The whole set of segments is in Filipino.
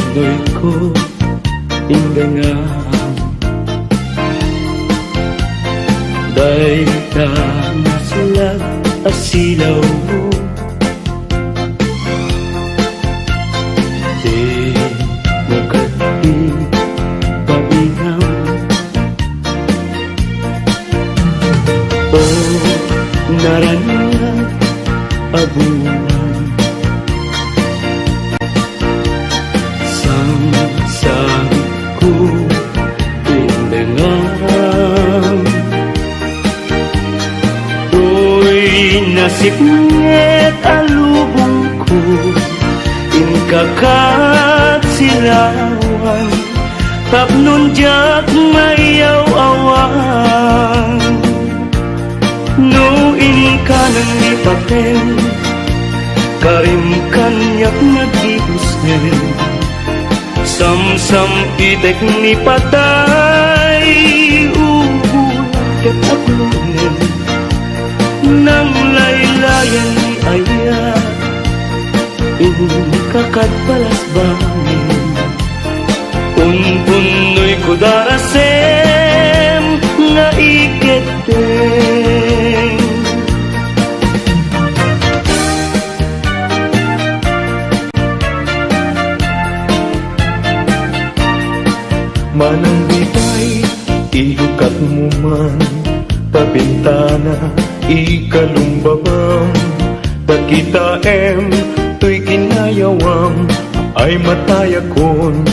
pundoy ko indangan dahil ka nasulag asilaw mo. Di magkati pabihang o naraniya abunan sang ko pindangan. Uy, nasipnget alubong ko inkakat silawan tapnon jak mayaw-awan. No inka nang lipaten karim kanyak nag-iusin sam-sam itek ni patay ugulat ket aglunen nang laylayan ni ayat inkakat balas bangin unpunoy ko darasem nga iketeng. Manang bitay, iukat mo man tabintana, ikalumbabam takita tuy kinayawam ay mataya kon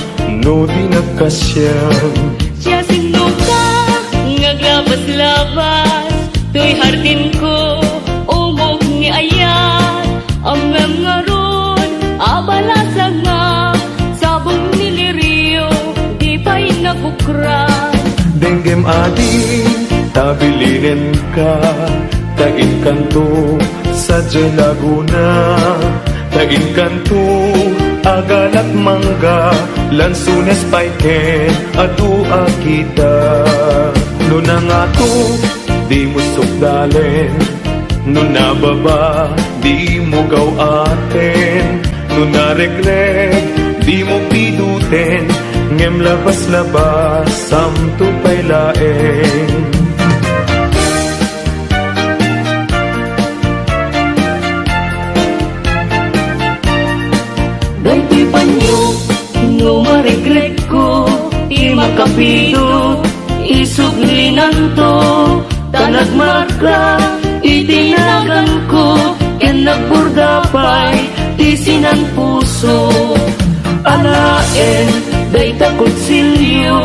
no di nagkasyam. Siya sinuka ngaglabas-labas tuy hardin ko umog ni ayat amem ngaron abalasa nga sabong niliriyo di pa'y nabukran. Denggem adi tabilinen ka tain kanto sa Laguna, tain kanto agalak mangga lansunes paiken adua kita. No na nga to di mo sukdalen, no nababa di mo gaw aten, no naregret di mo piduten ngem labas-labas samto pay laeng. Dahiti panyo no maregret ko di makapido isuglinan to tanagmarka itinagan ko ken nagburdapay tisinan puso alaen day takot silyo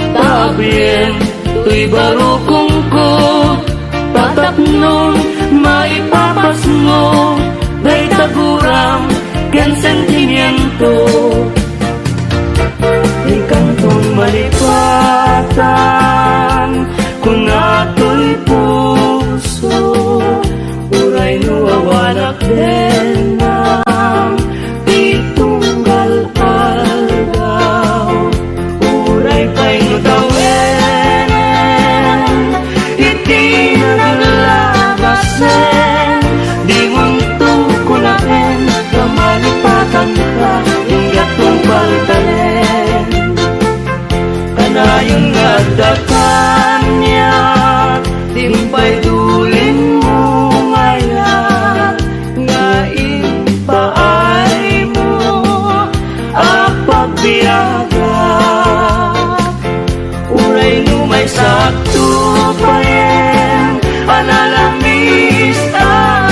tabien tuy barukong ko tatapnon maipapas mo day taguram ken sentimiento di kantong malipatan kung ato'y puso uray nuwawanak din ng pitunggal algaw uray pa'y nutawenen iti naglabasen di munto kunaen kamalipatan ka ingatong paltalen kanayon nga dakan niya timpay dulin mo ngayon nga ipaay mo apagbiyaga uray numay sakto payen analamis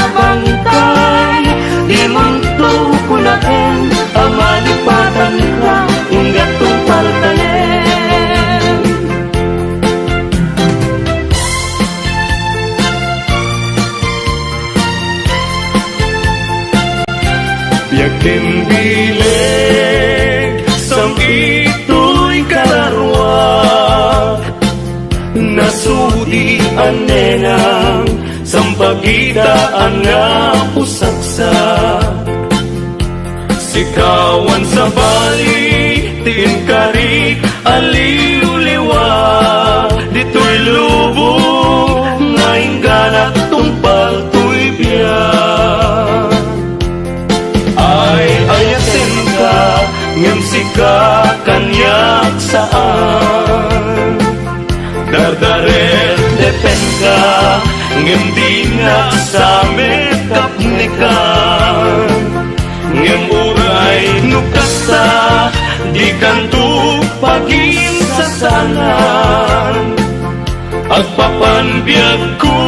abangkay di munto kunaen amalipatan ka ingatong paltalen. Yakin bileg sang ito'y kalarwak nasudi anenang sampagitaan nga pusaksak sikawan sa bali tinkari aliw-liwa dito'y lubong nga ingganak tumpal to'y biyak ay ayasin ka ngem si saan. Dardaret depen ka, ngem di nga sa mekapnikan. Ngem uray nukasta, di kanto pagin sasalan. Agpapanbiyag ko,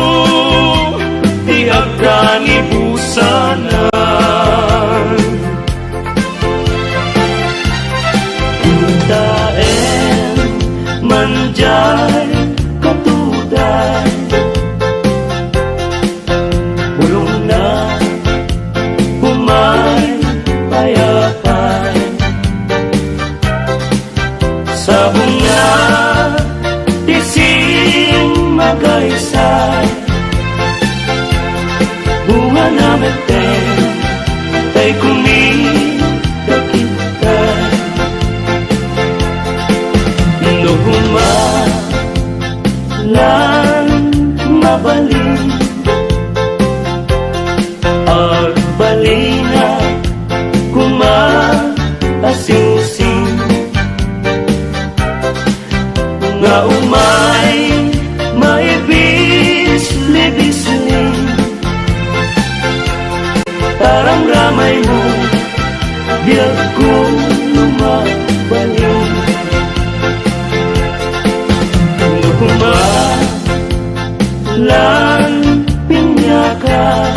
di agani busanan. Daen manjay katuday, bulong na humay payapay. Sa bunga tising magaysay, bunga na meten tay kumidakitay. Lan mabalin agbalina kumaasing-sing nga umay maibis-libisling. Tarang ramay mo biyag ko lumabalin. Lan pinyaka,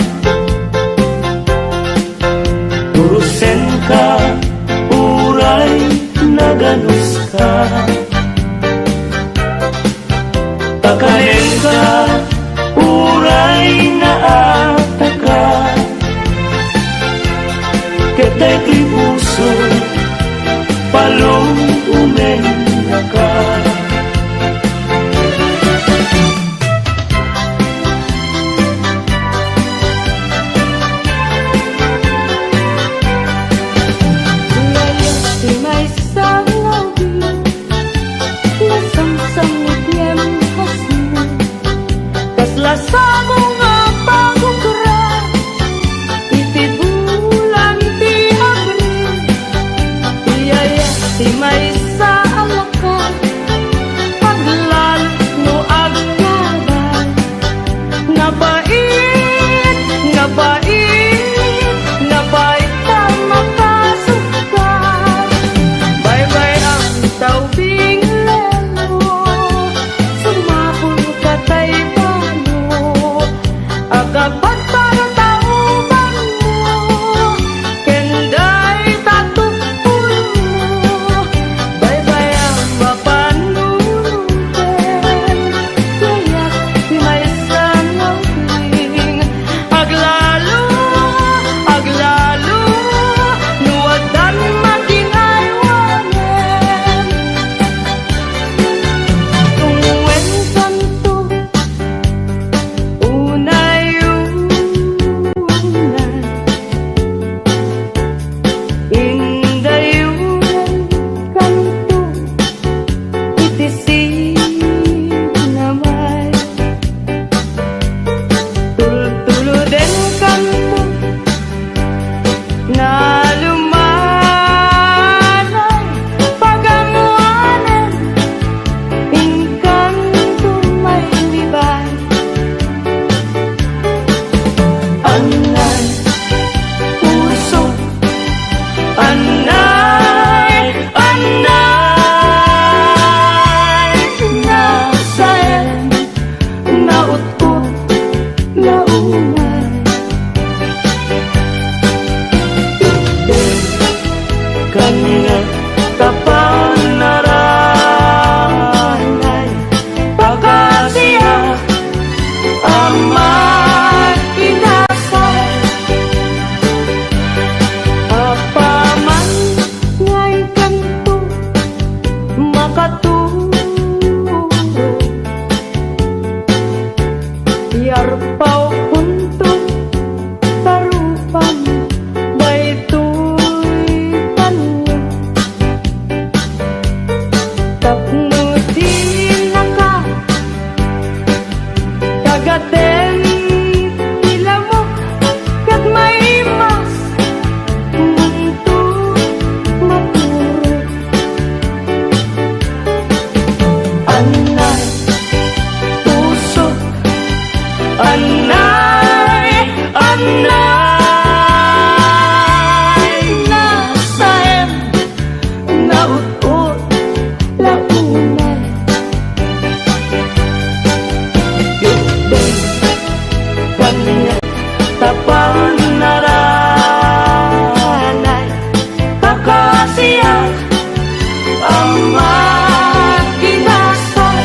urusen ka, uray naganus ka. Takahen ka, uray naataka. Ketay ko'y puso, palong umenya ka. Sa mga pagkukura, iti bulan ti Abril, iyaya ti may sa alakan, paglan no agkabay. Nabait, nabait, nabait ka makasukat. Bye-bye ang taubing lelo, sumapon ka tayo. Agapag para tauban mo, kenday tatupulo mo. Bye-bye ang mapanunod, kaya't di may sanawing. Aglalo, aglalo, nuwadan maginaywanen. Tungwen santo, unay kanina kapanaranay, pagkasiya amat inasay. apaman ngay kanto makaturo, yarpaw punto tarupan, baytoy tanong. siya ang makinasal.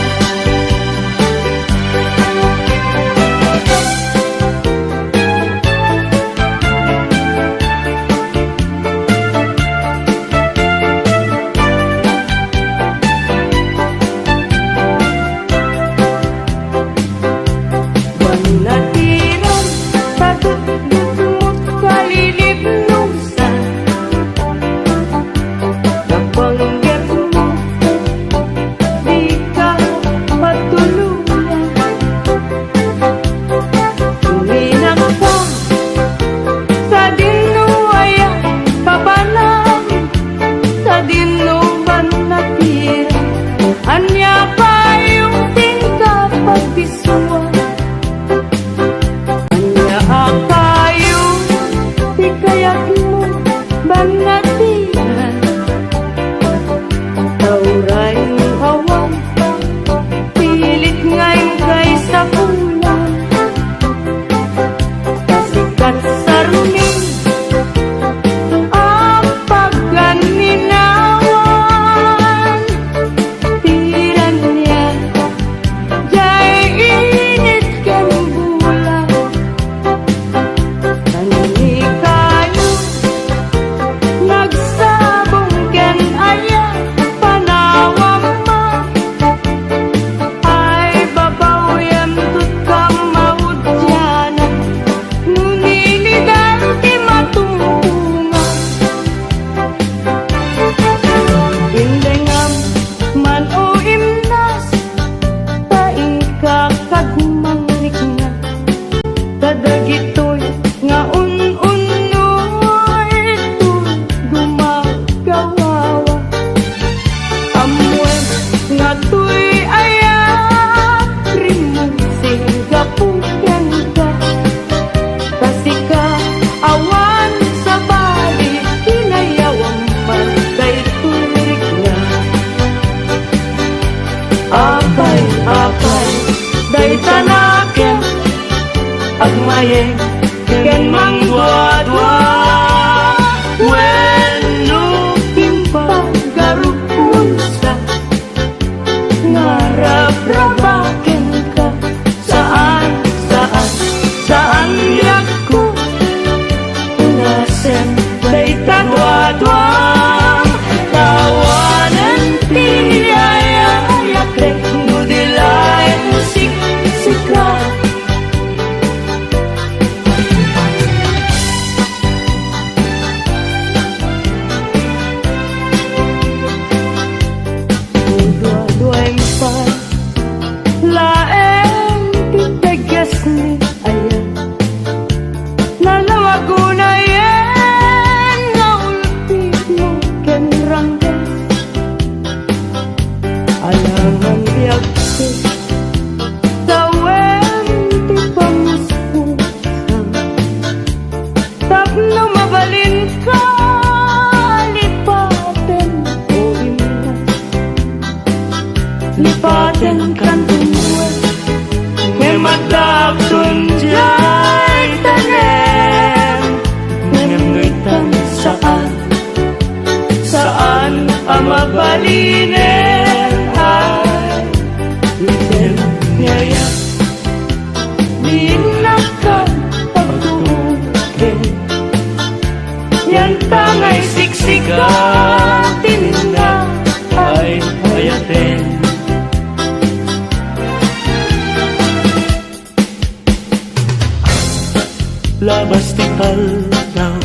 Manatiran sa dugdugmo't kalilibnusan. Nabanggit mo, di ka matuluyan. Tuminak ka sa dinuaya, papanang sa dinuban natira. Anya pa yung tingka pagdisuan. Anya akayo, di kaya't mo banatiran. Tauray hawan, pilit ngayon kay sa ulan. Kasikat sa ruming, ang pagganinawan. Tiran niya, jay init kan bulan. Kanini kayo, nagsabong ken aya, panawang ma. Ay babaw yan tut kang maudyanan, nunilidan ti matumpungan. Indengam man o imnas, taing kakagmangnik nga. Kadagitoy nga un-unoy ito gumagawawa. Amwen nga tuy ayak rimong singgapugan ka. Kasi ka awan sa bali, hinayawang man kay tulik nga. Apay, day tanaken, agmayeng ken mangdwa-dwa. Wenno impagarupunsa, ngarap-rabaken ka. Saan yakko nasen day tadwa-dwa. Tawanan tiyayak rek nudilayan sik-sika. Dua-duaing pa laeng titegas ni ayan. Nalawagunayan nga ulti mo ken ranggas. Alangan biyagsi tawen ti pamuspusan. Tapno mabalin ka lipaten o imnas. Lipaten kan tumuan, ngemadapton jay tanem. Ngemngitan saan ang mabalinen ay iten nyaya. Minakan pagtukin, yan tangay siksigatin na ay ayaten. Labas ti kaldaw,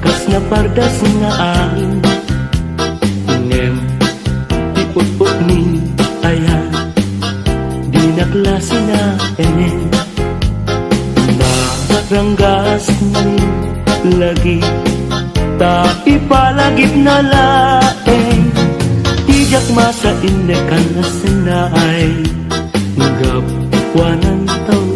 kas na pardas nga angin. Ngem ti put-put ni ayan, di naklase na enen. Naranggas ni lagi, ta ipalagip na laeng. Tijak masa inekan na sinay, ngagapwanan tao.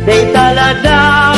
Day taladaw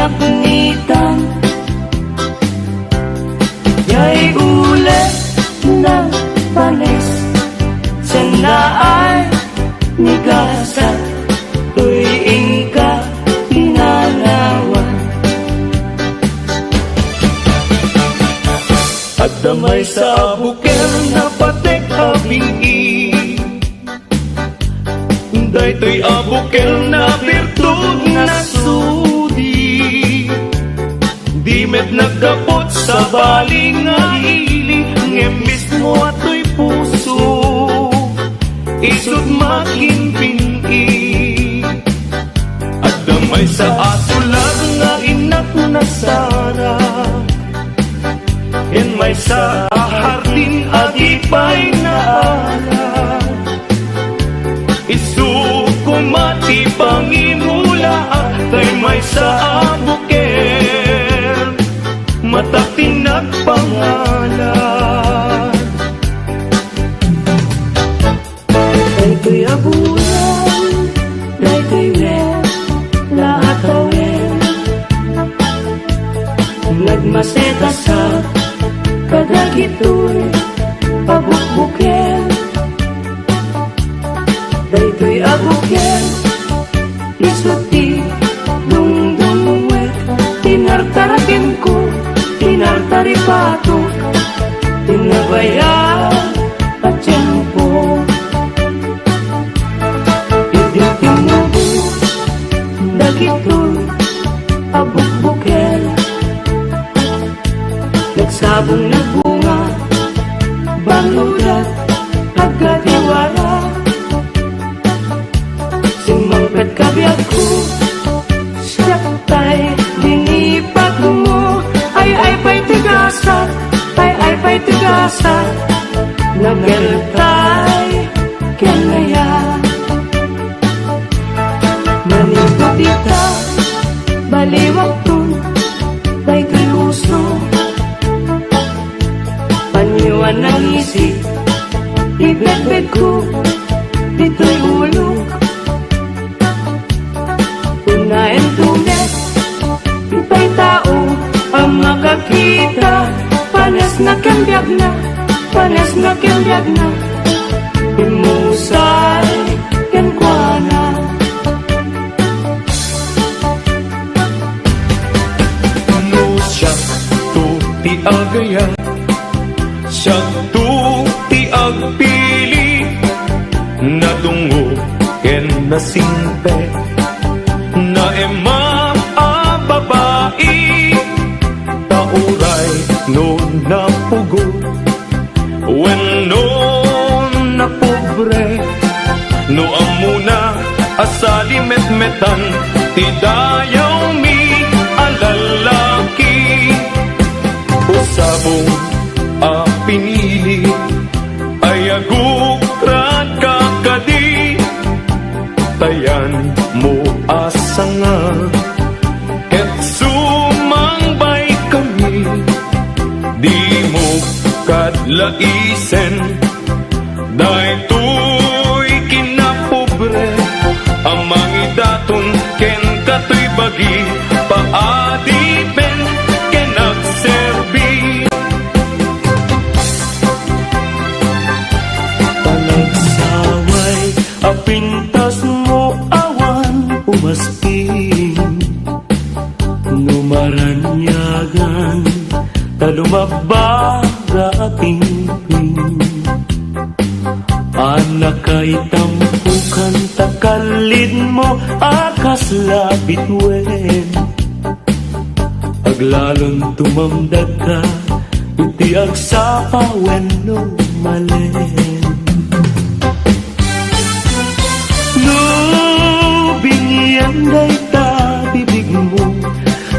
napnitan. Yay ulit na panis, sanaay nigasa, tuy ingka pinanawan. At damay sa bukel na patek abingi, daytoy abukel na birtud na sudi. Di met nagkapot sa baling nga ili, nge mismo ato'y puso, isut makinpingi. At damay sa asulag nga inak na sara, yan may sa hardin at ipay na ala. Isukumati pangimula tay may sa abuker, matating nagpangalan. Daytoy abulan, daytoy wen, lahat awen, nagmaseta sa kadagitoy abukbuken. Daytoy abuken, isuti dungdungwet, tinartarakin ko, tinartaripato, tinabaya at tiyempo. Iditing nabu, dagitoy abukbuken, nagsabong na bunga, balulat, agadiwara. Simangkat kabiyak ko, siya tay, dinipat mo, ay pa'y tigasa, ay pa'y tigasa, nageltay, kenaya. Manipot ita, baliwag tun, daytoy uso, paniwan ng isip, ibet-bet ko, dito'y ulog. Unahin tunet, itay tao ang makakita, panes na kembiyag na, panes na kembiyag na, imusay kenkwana. No siya to ti agaya, siya to ti agpili, nadungo ken nasimpe, na ema a babae, tauray no napugo, when no napobre, no amuna asali met-metan, ti dayaw mi alalaki, usabong a pinili, ay agukrat kakadi, tayan mo asanga, ket sumangbay kami, di mo kadlaisen, daytoy kinapobre, amang idaton ken katoy bagi, paadipen ken nagserbi. Panagsaway, apintas mo awan umasping, numaranyagan, talumabaga pingping. Anak kay tampukan, takalid mo akas labitwen, aglalon tumamdag ka, iti agsapawen no malen. No bingyan day ta bibig mo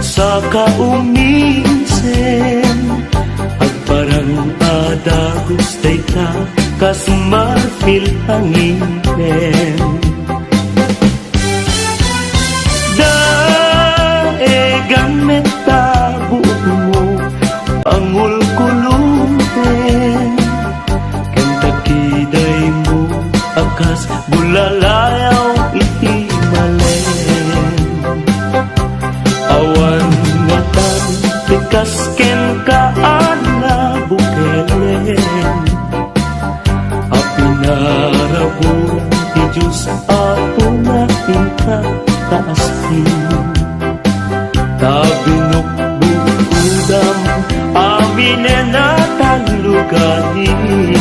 sa kauminsen, agparang adagos day ta kas marfil hanginen. Daegan meta buot mo angul kulunten, ken takiday mo akas bulalayaw iti malen. Awan nga tan pikas ken kaana bukelen apinarabulan ti Diyos apo nga inka taaskin tabinukbukudam amin na taluganin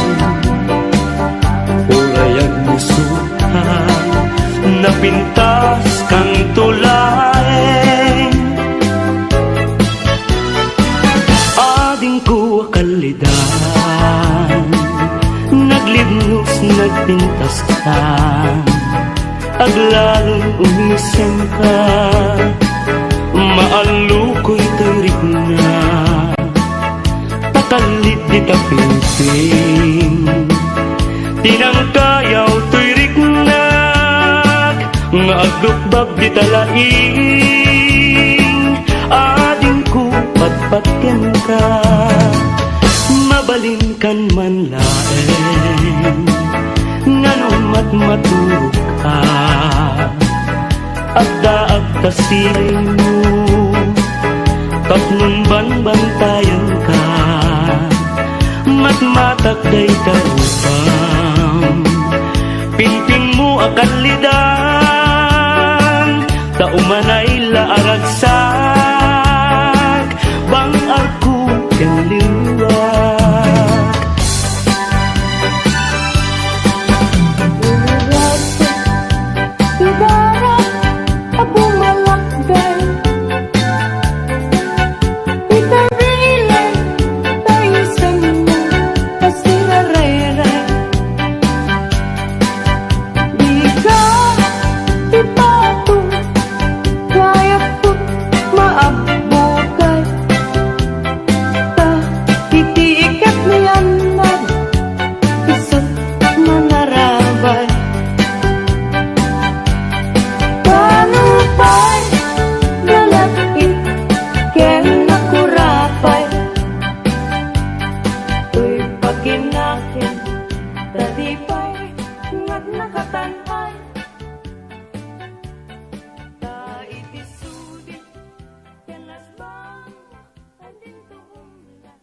urayag musuhan napintas kang tulaeng ading ko kalidan naglibnos nagpintas ka aglalon umisen ka maalukoy tarik na pakalit di tapiting tinangkayaw tarik na nga aglukbag di talaing ading ko patpatken ka mabalin kan man laeng nganon matmaturog ka agda-agda siling mo tapnon banbantayan ka matmatak day tarupam pingping mo akalidan taumanay laaragsak bang arko ken liwag Ibarat ako malakday itarilay tayo sa mo kasirareray di ka ipato kaya po maabukay ta itiikat niyan na isot manarabay Panupay, nalapit, ken nakurapay Uy paginakin, talipay, ngag nakatanay Ta itisudit, yanasbang, andin tuumla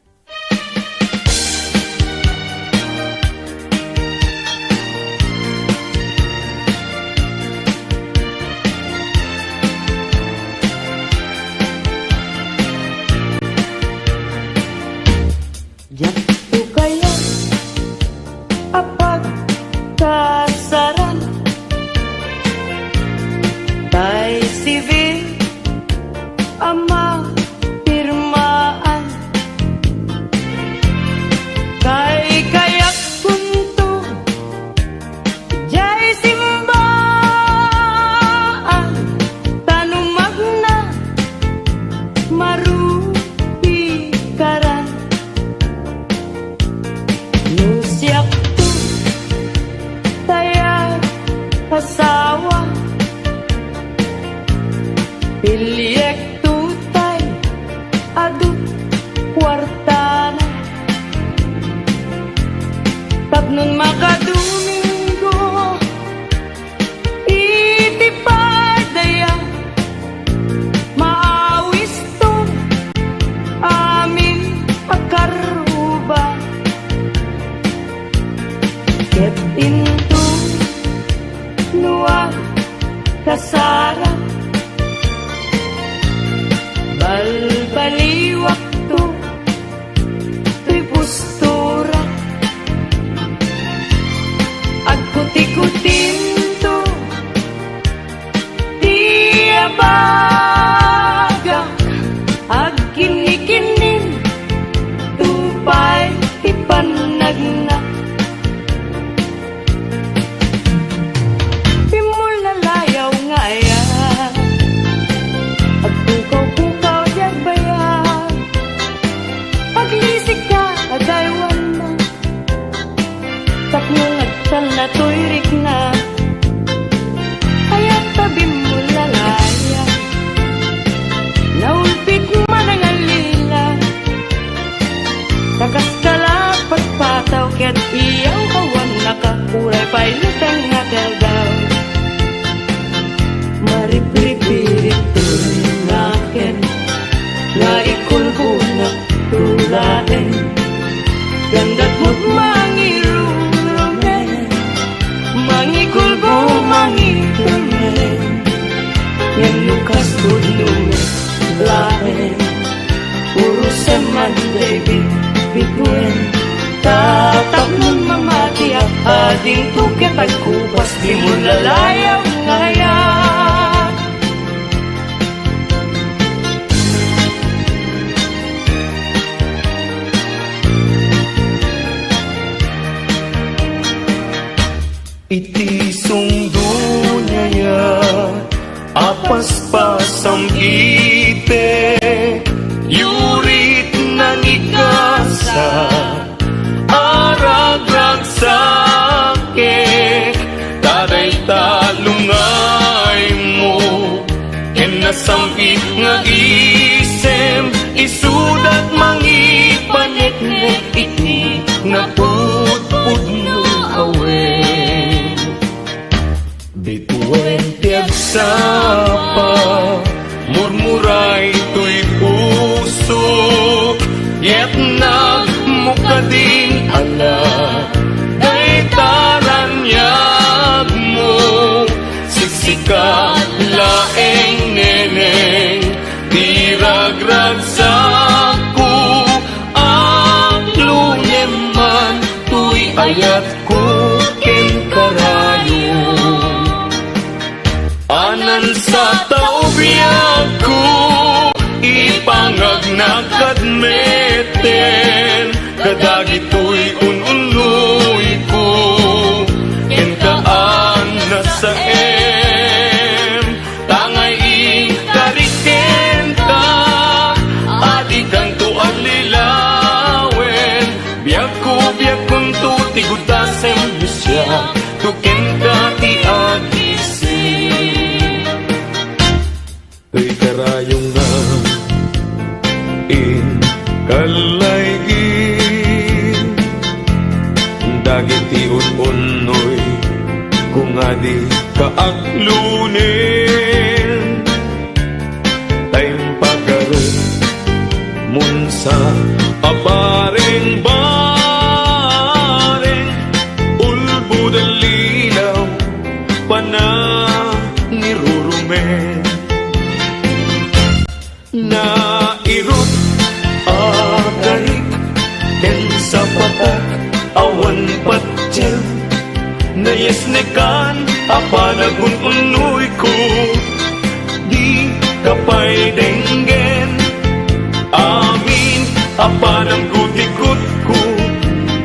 Diyak po kaya apag kasaran tay sivil ama pirmaan kay kayak punto jay simbaan tanumag na marupi karan Nusiak tu tayar asawa Piliek tutay adu kwartana Tapnon makadumingo itipay daya maawis to amin akaruba Get into nuwa kasara balbaliwak to tuy postura lain. Puro seman David bituin, tatak nun mamati at ading tukit at kupas, di mo lalayaw ngayon. Iti sungdo niya apas-pasam ite, yurit nang ikasa, aragrag sakit, taday talungay mo, ken nasampi nga isem, isudat mangipanek-nek iti, naputpud no away. Bituin tiagsapa, murmuray to'y puso, yet nagmukading ala, day taranyag mo, siksika laeng neneng, tiragrag sako, ang lunyeman, to'y ayat ko ken karayo. Anan sa taubiyag ko, ipangag na kadmeten, kadagito'y ununoy ko, ken kaan na sa tangay ikariken ka, adi kanto alilawen, biag kun to tigutasem siya, tuken ka ti agisi. To'y karayong na in kalaygin, dagiti un-unoy kung adi kaaklunin, tayong pagkaroon munsa abareng-bareng, ulbud ang lilaw panangirurumen, na irot agarik ken sa patak awan patsyem, na yesnekan apanagun unoy ko, di kapay denggen, amin apanang gutikot ko,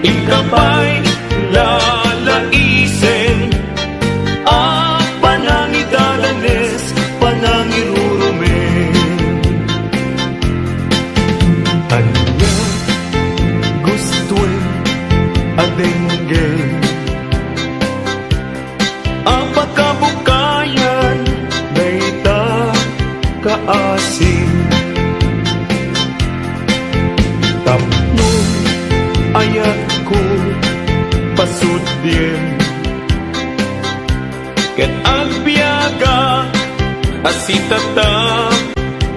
ikapay lalaisen, panangidalanes panangirurumen. Anya gustuin adenggen, apakabukayan dayta kaasin, tapno ayat ko pasudien, ket agbiaga asitata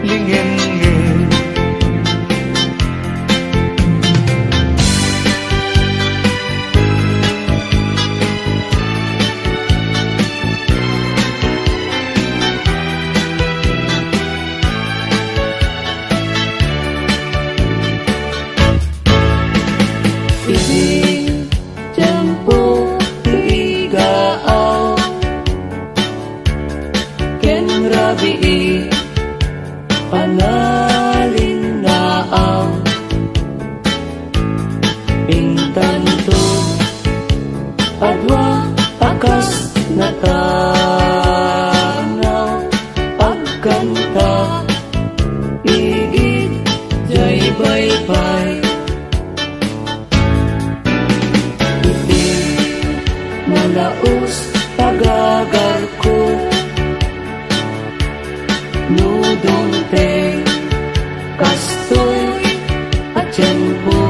lingen-ngin. Iti tempo igaaw, ken rabii panalinaaw, intanto adwa akas natanaw, pagkanta igid jay baybay, malaos pagagar ko, nudong te kastoy at tiyempo,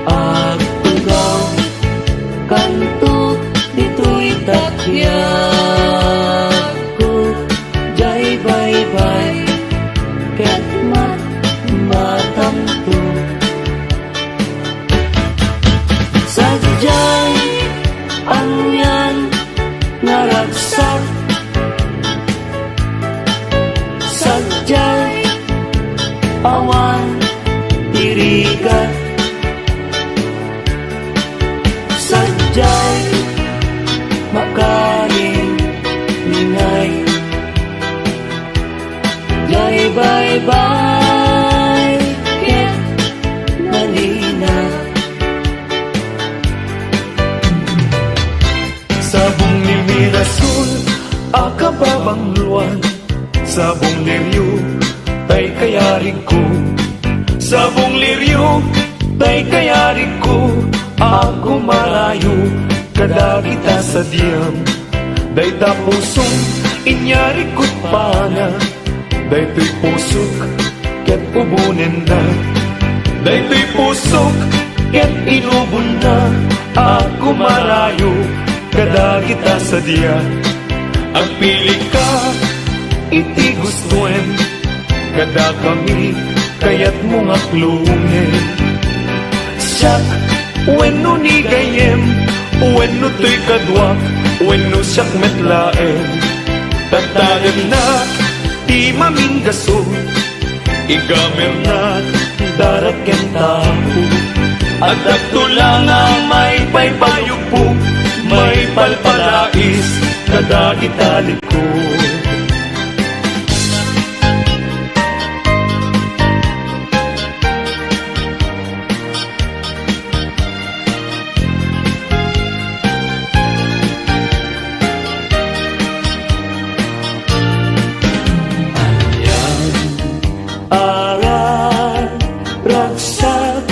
agtugaw kanto dito'y takyag ko, jay baybay ket matamto. Sadyay ang yan naragsak, bay ket malina. Sabong ni Mirasol, akababang luwan. Sabong liryo, tay kayarig ko. Sabong liryo, tay kayarig ko. Ako marayo, kada kita sa diyam. Day tapusong, inyari ko't pana. Day to'y pusok, ket ubunin na. Day to'y pusok, ket inubon na. Ako marayo, kada kita sa diya. Ang pili ka, iti gustuen. Kada kami, kaya't mga klungin. Siya, wenno ni gayem, wenno to'y kadwak, wenno siyak metlaen. Tatagan na, di maminggaso, igamer na, daraken tao. At agtulang ang may paypayupo, may palpalais, kada italikod. Aral ragsak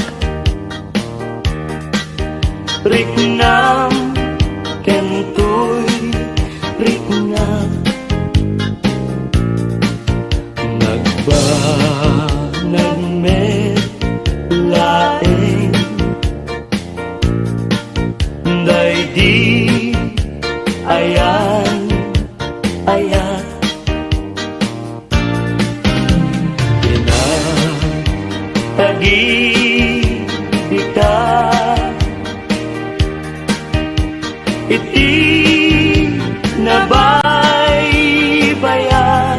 riknam kentoy riknam nagbanag met laeng day di ayan ayan tagi kita iti nabaybayan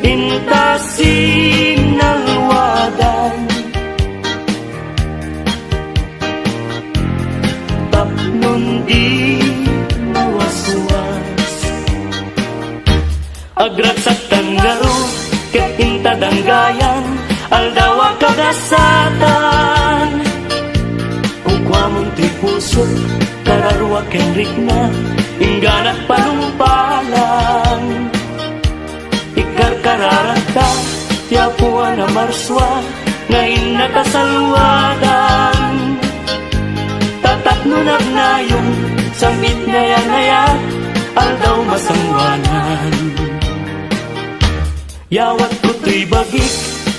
intasin ng wadan tapnon di mawaswas agrat sa tanggaro ket intadanggayan aldawa kadasatan ukwamon ti puso kararwa ken rikna ingganat panumpalan ikarkararata tiapuan na marswa ngayon nakasalwadan tatapno nagnayong samit ngayan-ngayan aldaw masangwanan yawat ko to'y bagik,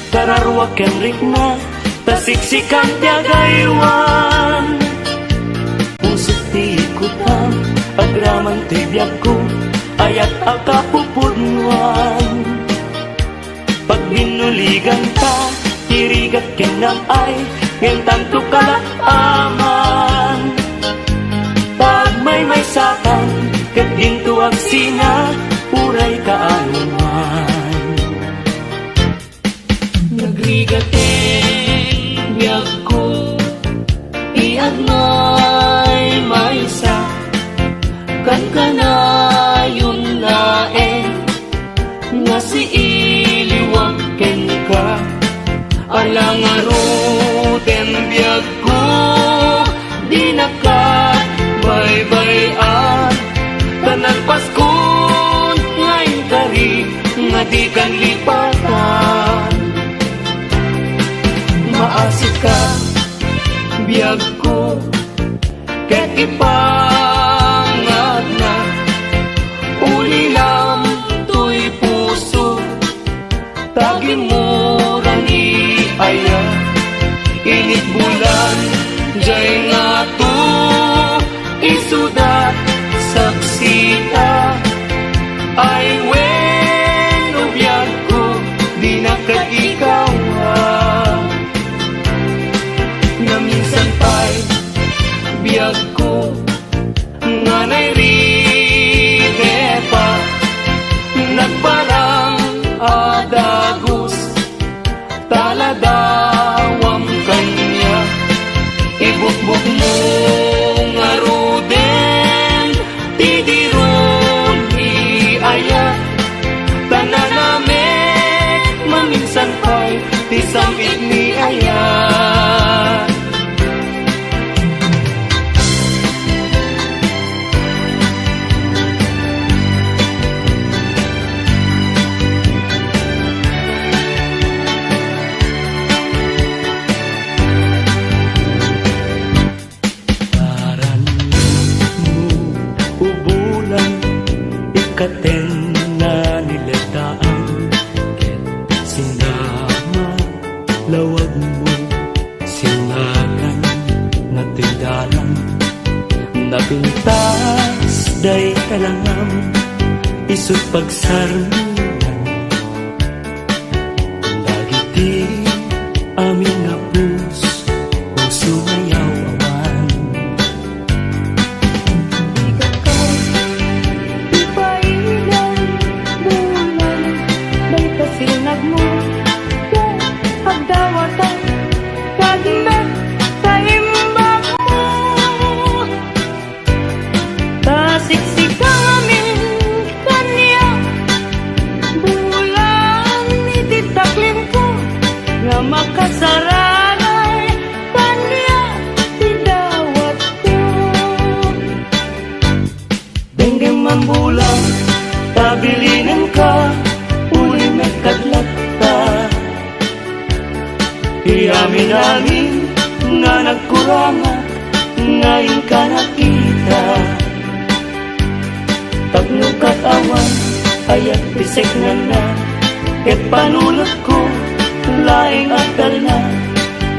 kararwa ken rikna, tasiksikan tiagaywan. Pusok ti ikutan, agraman ti biyag ko, ayat akapupudnuan. Pag binuligan ka, tirigat ken namay, ngayon tanto kalakaman. Pag may sakan, ket gintuag sina, uray kaanuman. Nagrigaten biyag ko iag may sa kan kanayon laeng nga si iliwag ken ka alang aruten biyag ko di nakabaybayan tanan paskon ngayon kari nga di kan lipatan maasik ka, biyag ko, ket ipangag na, ulilam to'y puso, tagi mo rani aya, init bulan, jay nga to, isudat, saksita, ay wen, o biyag ko, di nakatikaw na minsan pa'y biyag ko samit ni Aya. Katen na nilataan ket sinama lawag mo singakan na tindalan napintas day talangam isut pagsarungan dagiti amin nga puso ngayaw awan. Sinag mo, pagdawatan, kagmet sa imbag mo. Tasiksikaw amin kanya, bulan ititaklim ko, nga makasaranay kanya, tidawat ko. Denggem mambulang, tabilinan ka, kadlat ta iamin namin nga nagkuranga ngayon ka nakita tagno katawan ayat bisek na ket panulot ko laing adal na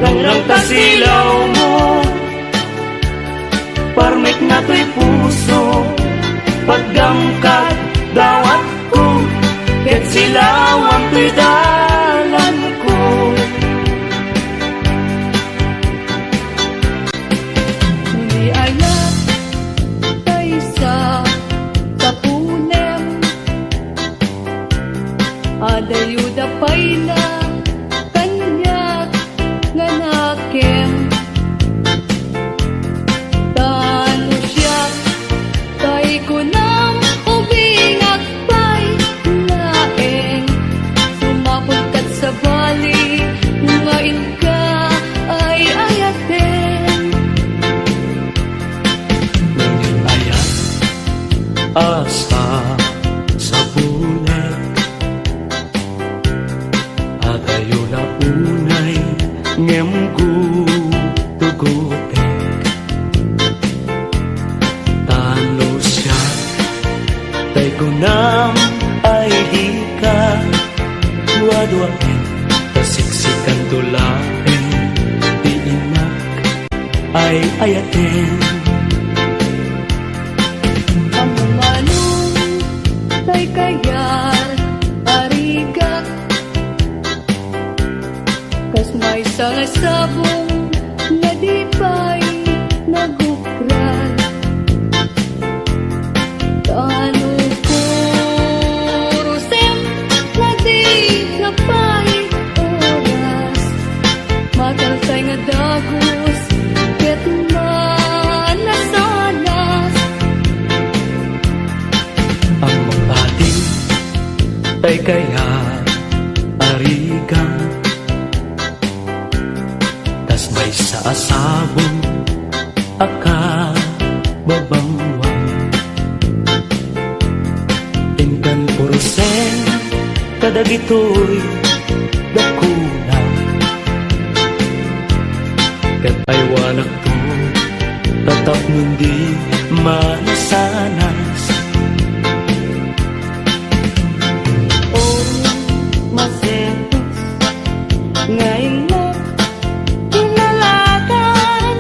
langrang kasilaw mo parmek na to'y puso pagdamkat dawat ko ket silaw ang pidalan ko. Ni ayat tayo sa tapunem, adayuda pa'y na kanyak nga nakem. Tano siya tayo ko nang ubingag pa'y sa bali, ngayon ka ay ayatin. Ngayon ayat, asa sa bulag, agayo na unay, ngem gutugutek. Talo siya, tay ko nam ay di ka, duwa-duwain, tasiksikan tulain, di inak ay ayatin. Amumanong tay kayal arigak, kas may salasabong na di pa'y nagukral. Tano purusem na di napay oras, matalsay nga dagos ket manasanas. Ang mapating tay kaya arigang tas may saasabong aka babangwang tingkan purusen kadagitoy dakuna kat ay wanak to tatap nundi manasanas. Masetos ngayon mo kinalakan,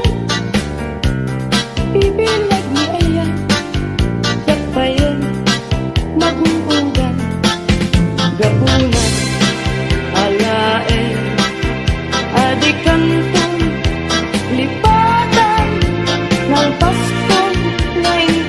ibilag ni Aya sapayan maguugan gabunan alaen adikanton lipatan nalpaston ngayon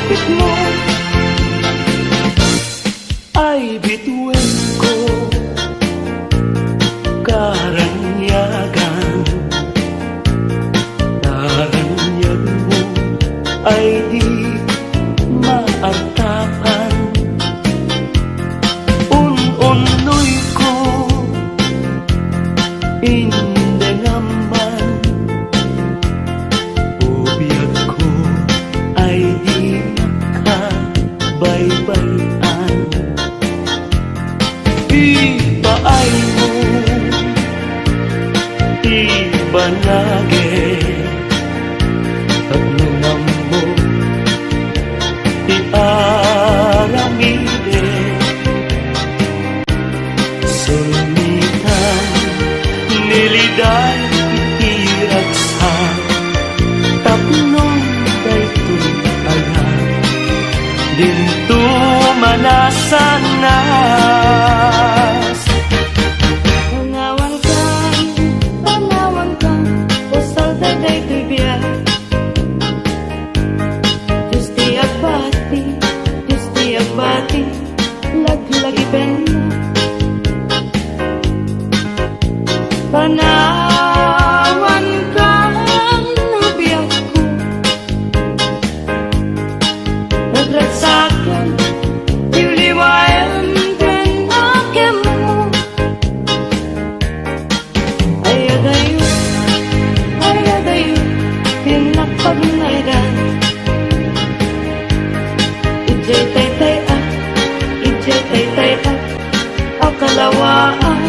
kapit mo ay bituin ko karanyagan. Naranyag mo ay di maartapan. Un-unoy ko hindi naman. Ubiyag ko ay di nakabaybayan. Iba ay mo, iba lagi. Tatlungan mo, iaramide. Sumitan, niliday, iiragsan. Tatlong daytoy ayan, dinto manasanas. Tanawan ka, usal daday to'y biyak. Diyos di agbati, laglagi pena. Panawan ka, nabiyak ko. Nagratsakan, liwayan din akin mo. Ayadayo, pinapagmayran. Ijay tay akalawaan.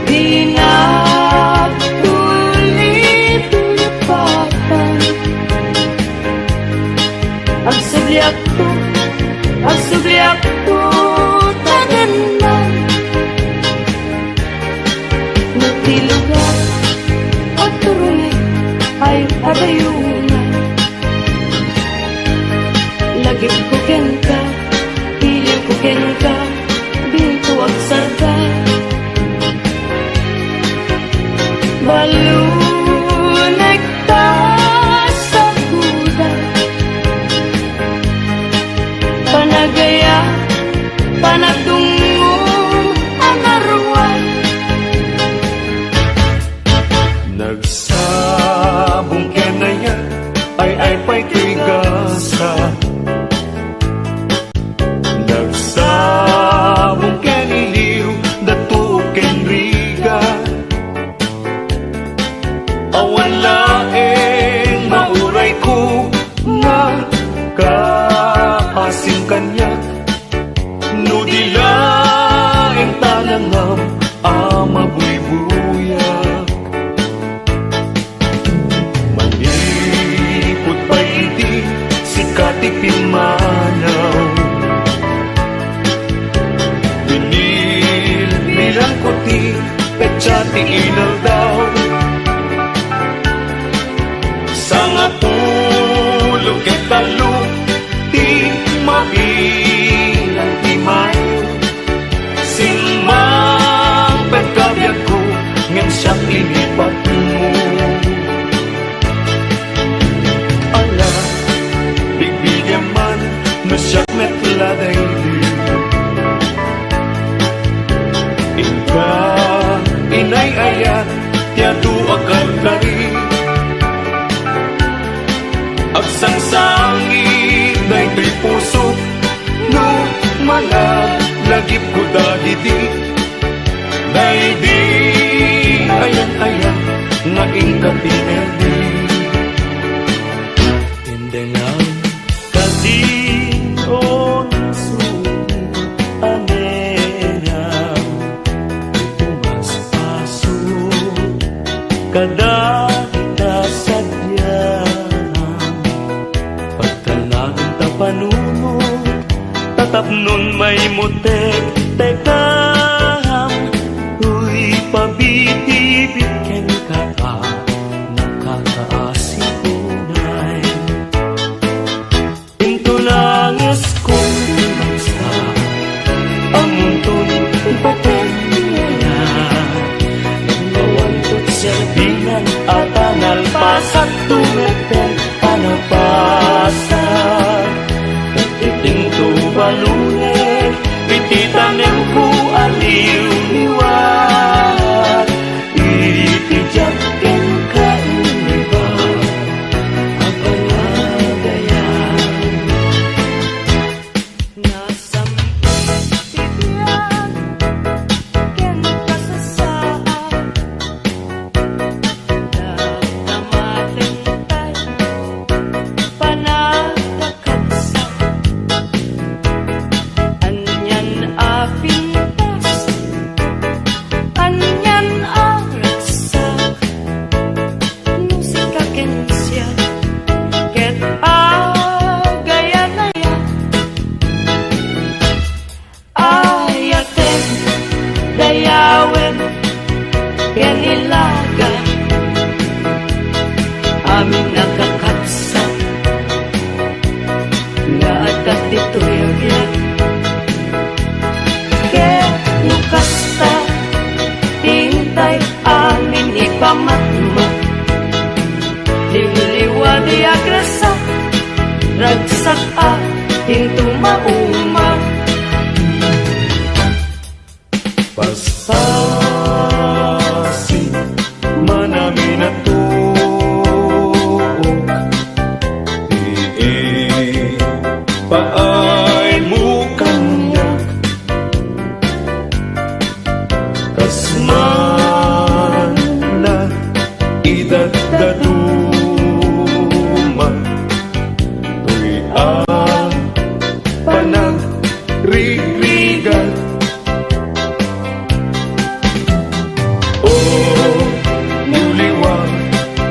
Di nagtulit-tulipatan. Agsubliak to, tanan na. Nagtilugan at turunay ay adayunan. Lagip ko ken ka, piliw ko ken ka, binto agsarga. Balunay ta sa kuda. Panagaya, panagdungong anarwan. Nagsabong kenaya ay pa'y kigasa. Nagsabong keniliw dato kenriga. Awan laeng mauray ko nga kaasing kanya. No di laeng talangam amabuybuyak. Manipot pa iti si katipin manaw. Binilbilang ko ti petsati inal daw. Sangatulog e talo ti mabilang ti mayo. Simang pagkabiyag ko ngang siyang inipat mo. Ala, bigbigyan man na siyang metladay liw. Ika, inay ayat, tiyado akal kari. Agsangsangi daytoy puso no malagip ko dahidi. Daydi ayan nga ingkapinerdi. Tindengan kasino ng sulit anera. Tumas paso kada kita sadya. Pagkanagang tapanunod tatapnon may mutek tekam. Uy pabitibit ken ka nakakaasipunay. Into langis kong bangsa ang muntong ipaten niya. Nagbawantot serbinan at analpas at tumeten. Ano saka hinto mauma. Pasasin manami na tuok paay mo kanya kasman na idagdaduma tuy ang panagrigat o muliwang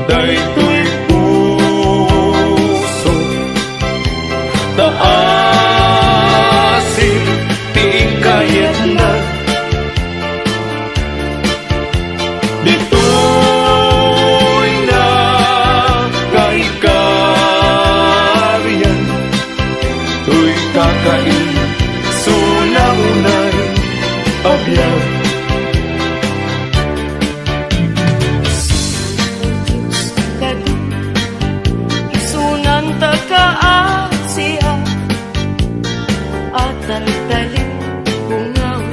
daytoy puso taasin tiing kayat na dito'y na kaikaryan tuy kakain sunaunay abyan Isunan taga-Asya at taltalim kungaw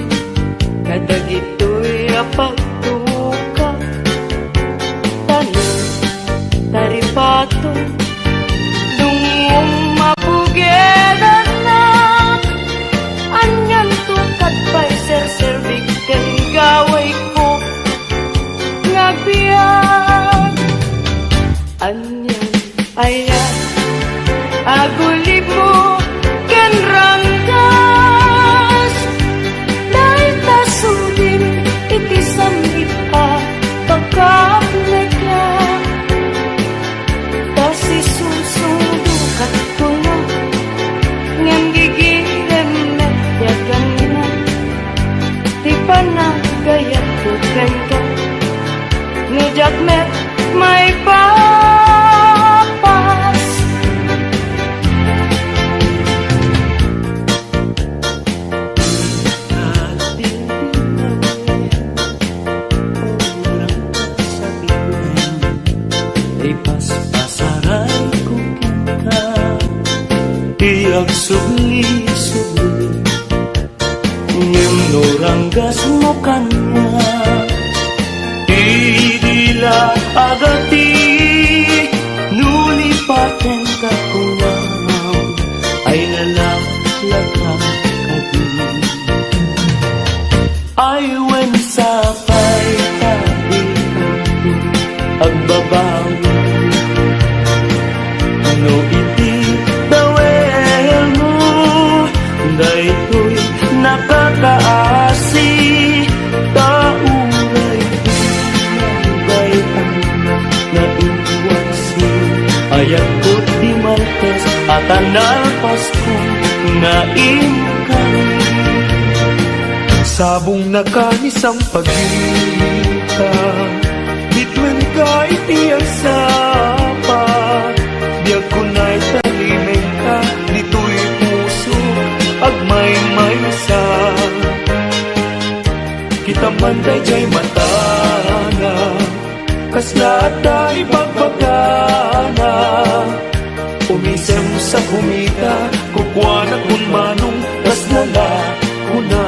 kadagitoy apagtuka tanan taripato dungong mapugedan na anyan to kadpay ser-servik ken gaway ko ngagbiyan anyan ayan agulib mo ken ranggas dahil tasudin iti samit a pagkapnagya kasi susudukat ko na ngam gigilem na yagan na di pa nagayat ko kanta nujak met may papas Ipaspasaray ko ka Iyag subli-subli Ngem noranggas mo kanya Idila agati Nulipaten ka kunam Ay nalaklakang kadi Ay wen sapay tabi agbabawi no iti dawel mo daytoy nakakaasi tauray pinagbaytan na iwasi ayat ko di Martes at anal Pasko na imkani sabong nakanisang pagkita bitwen ka iti agsapa biag kunay talimeng ka dito'y puso agmay-may sa kita man dayjay matana kasla tay pagbagana umisem sa kumita kukwana kun manong kaslala kuna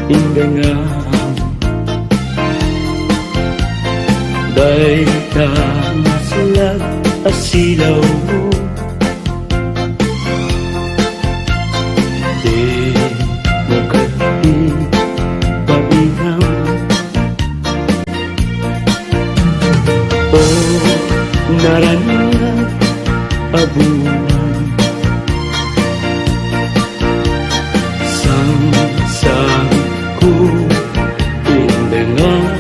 indengang day ka masalag asilaw mo di mo kati pabihang o naranya abuhan sang ku indengang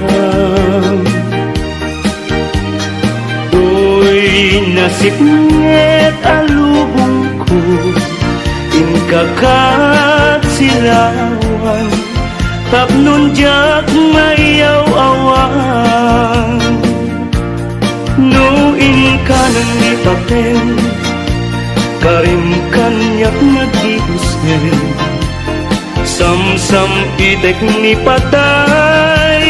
nasib nget alubong ko inkakat silawan tapnon jak mayaw awan no inkanan ni papen karim kanyak nagihusnen sam-sam idek ni patay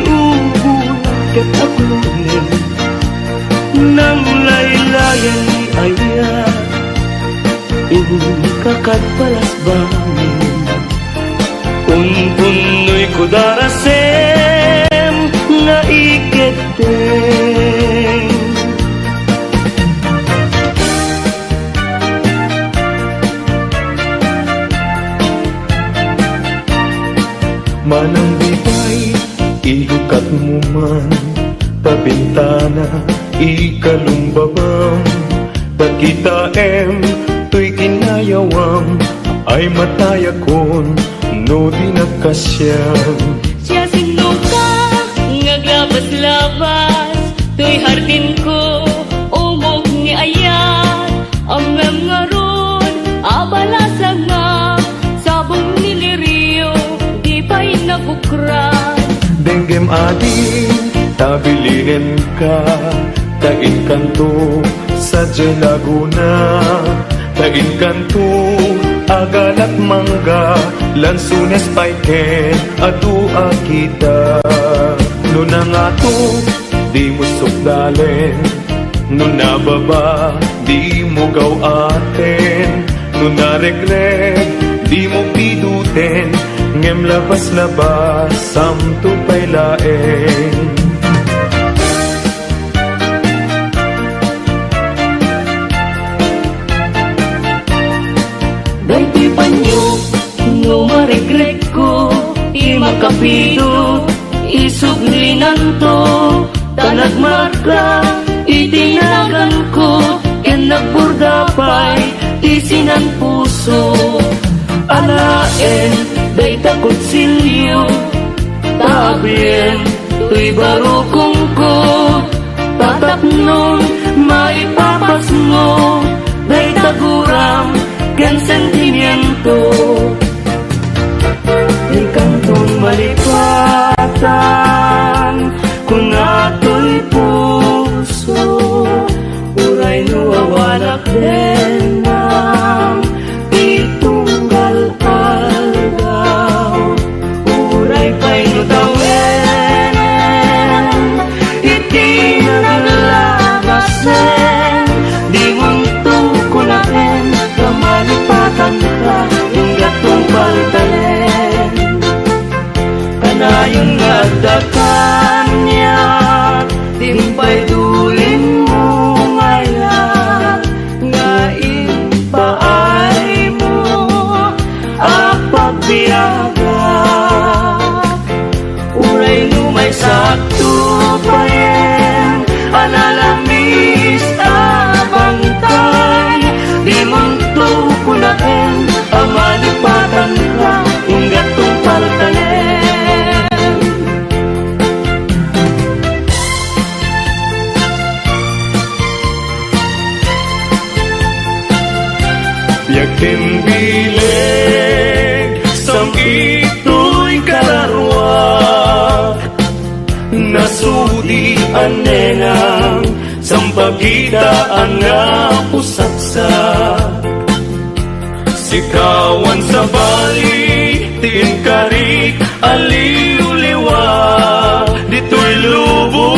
ubul ket aklunen nang laylayan ni aya inkakat balas bangin unpunoy ko darasem nga iketeng manang bibay ilukat mo man tabintana ikalumbabam pagkita tuy kinayawam ay mataya kon no di nagkasyam Siya sinuka ngaglabas-labas tuy hardin ko umog ni ayat amem ngaron abalasa nga sabong niliriyo di pa'y nabukran denggem ading tabilinen ka tain kanto sa Laguna tain kanto agalat mangga lansunes paiken adua kita no nangato di mo sukdalen no nababa di mo gaw aten no naregret di mo piduten ngem labas-labas samto pailaen Dahil panyo, no maregret ko, di makapido, isuglinan to, tanagmarka, itinagan ko, ken nagburdapay, tisinan puso. Alaen, day takot silyo, tabien, tuy barukong ko, tatapnon, maipapas mo, day taguram, ken sentimiento di kantong malipatan kung ato'y puso uray nuwawanak din ng itunggal algaw uray pa'y nutawenen iti naglalabasen di munto ko na rin kamalipatan ka hinggat kong paltalen kanayon nga dakan niya timpay dulin mo ngayon nga ipaay mo apagbiyaga uray lumay sakto payen analamis abangtay di munto kunaen amalipatan ka hinggat kong paltalen yakin bileg sang ito'y kalarwak nasudi anenang sampagitaan nga pusaksak sikawan sa bali tingkarik aliw-liwa dito'y lubo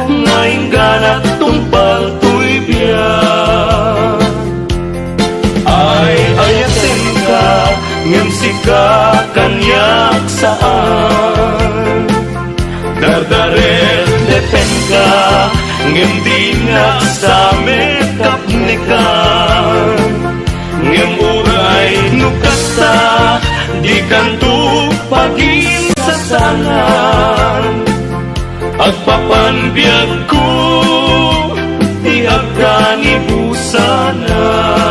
nga ingganat tumpal to'y biyak ay ayatin ka ngem sika kanyak saan. Dardaret depen ka, ngem di nga sa mekapnikan. Ngem uray nukasta, di kanto pagin sasangan. Agpapanbiyag ko, di agkani busanan.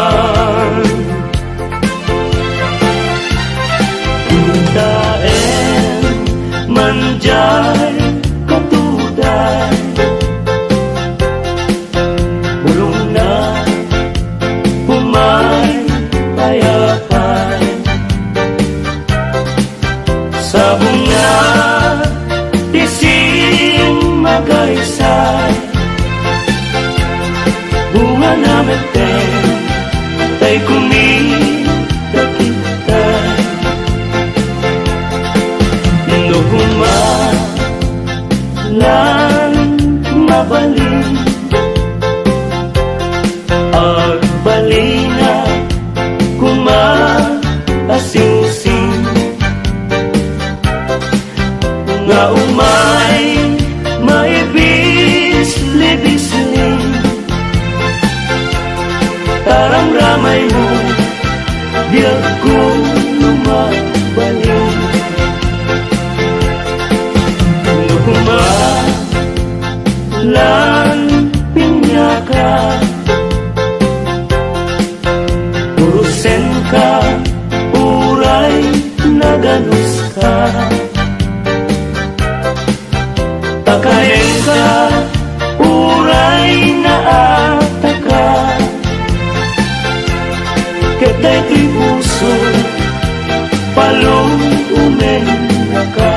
Daen manjay katuday, bulong na pumay payapay. Sa bunga isin magaysay, bunga na meten tay kumidakitay. Lan mabalin agbalina kumaasing-sing nga umay maibis-libisling. Taramramay mo biyag ko lumabalin. Lan pinyaka, urusen ka, uray naganus ka. Takahen ka, uray naataka. Ketay ti puso, palong umena ka.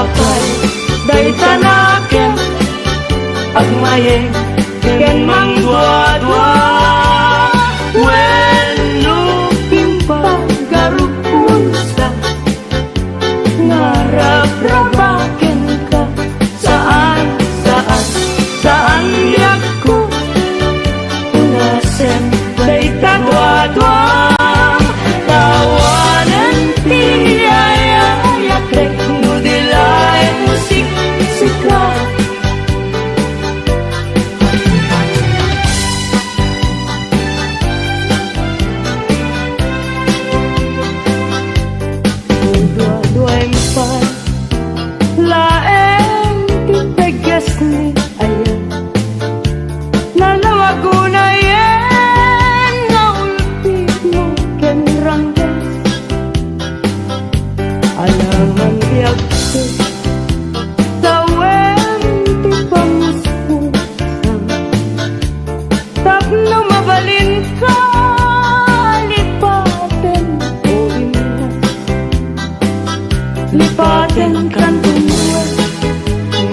apay day tanaken agmayeng ken mangdua-dua wenno timpang garupunsa ngarap-rabaken ka saan yakku nasem day tadwa-dwa tawanan tiyayak rek nudilay musik sika dua-dua empat laeng tipegas ni ayah nanawagunayen na ulti mo ken ranggas alangan diagse tawen ti pamuspusan tapno mabalin ka lipaten o imnas lipaten kan tumuan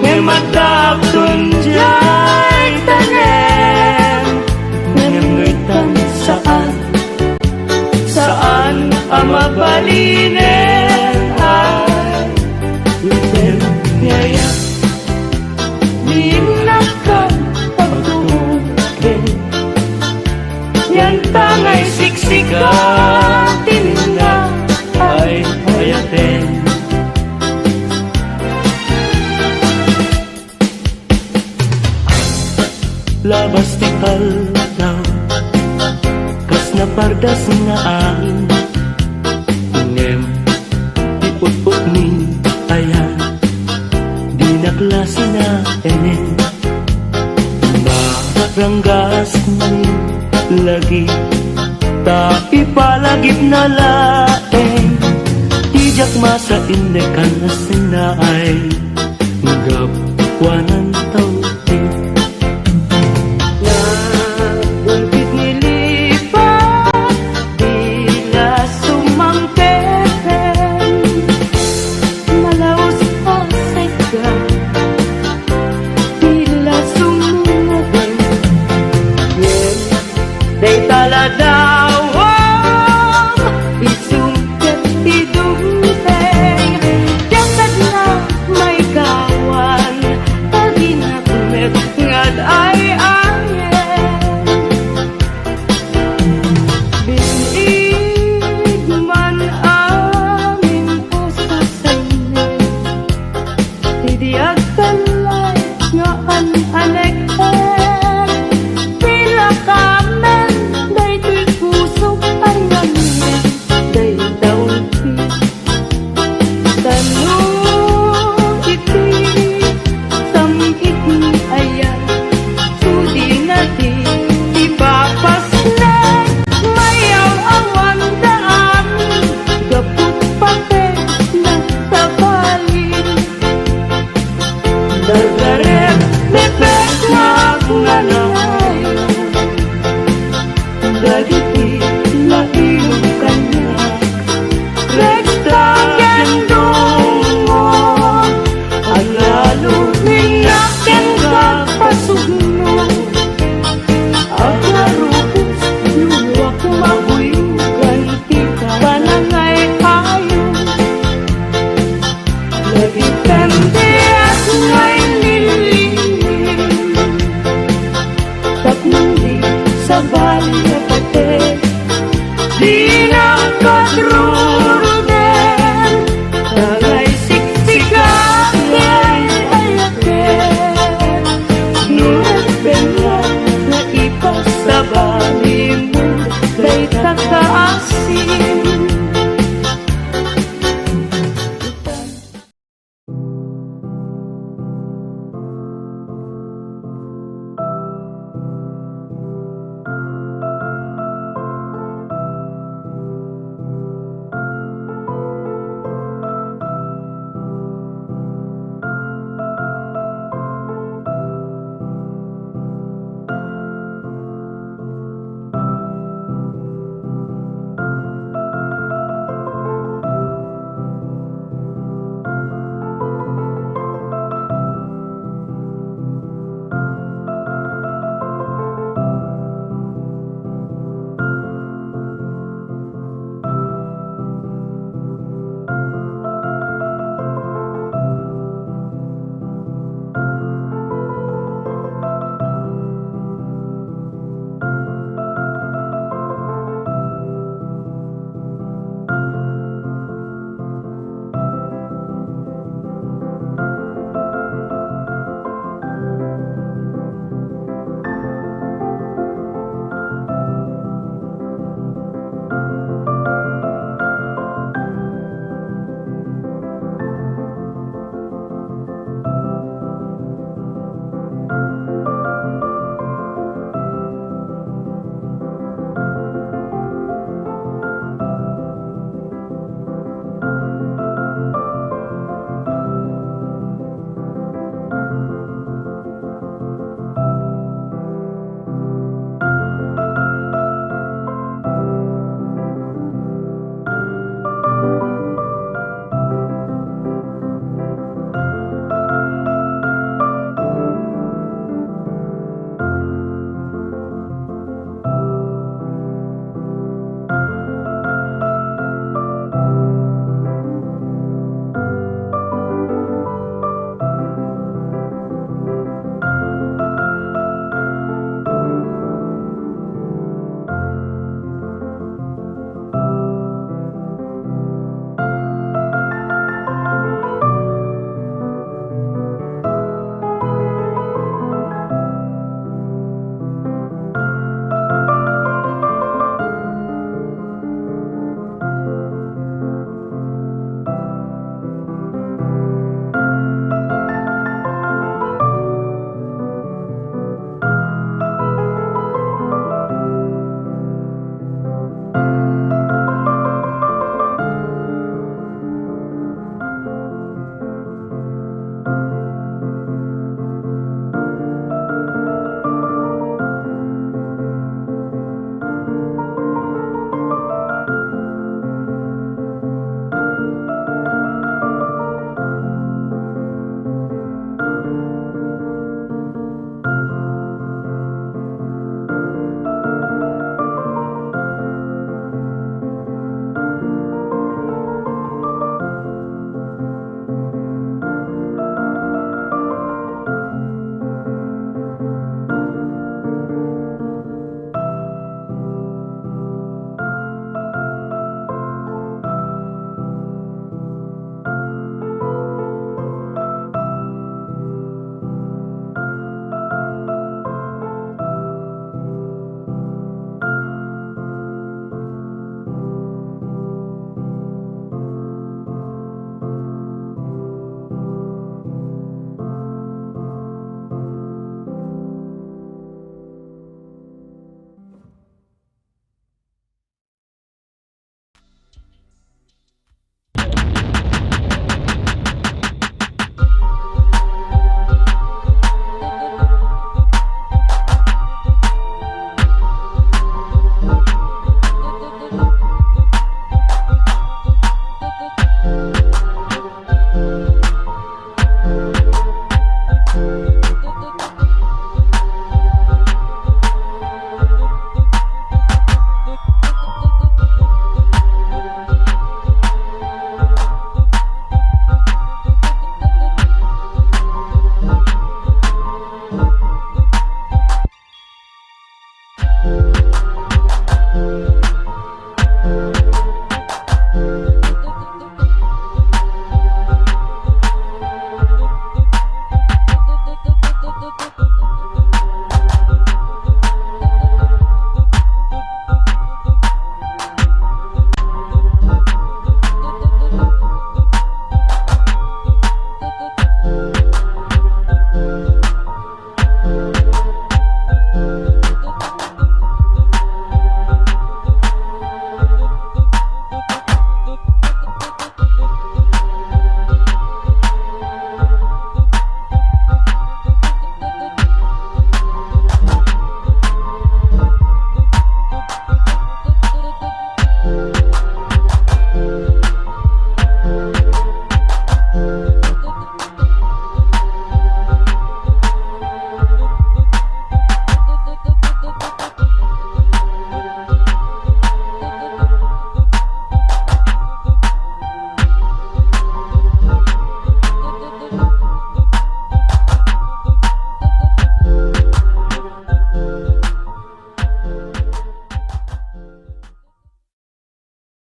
ngematapton jay tanem ngemngitan saan ang mabalinen ay iten niya minakan pagtukin yan tangay siksika tinna ay ayaten labas ti alaw kas na pardas nga angin ngem ti putput ni ayan di na klase na enen maranggas ni lagi ta ipalagip na laeng tijak masa inde kan na sinaay ngapwanan taw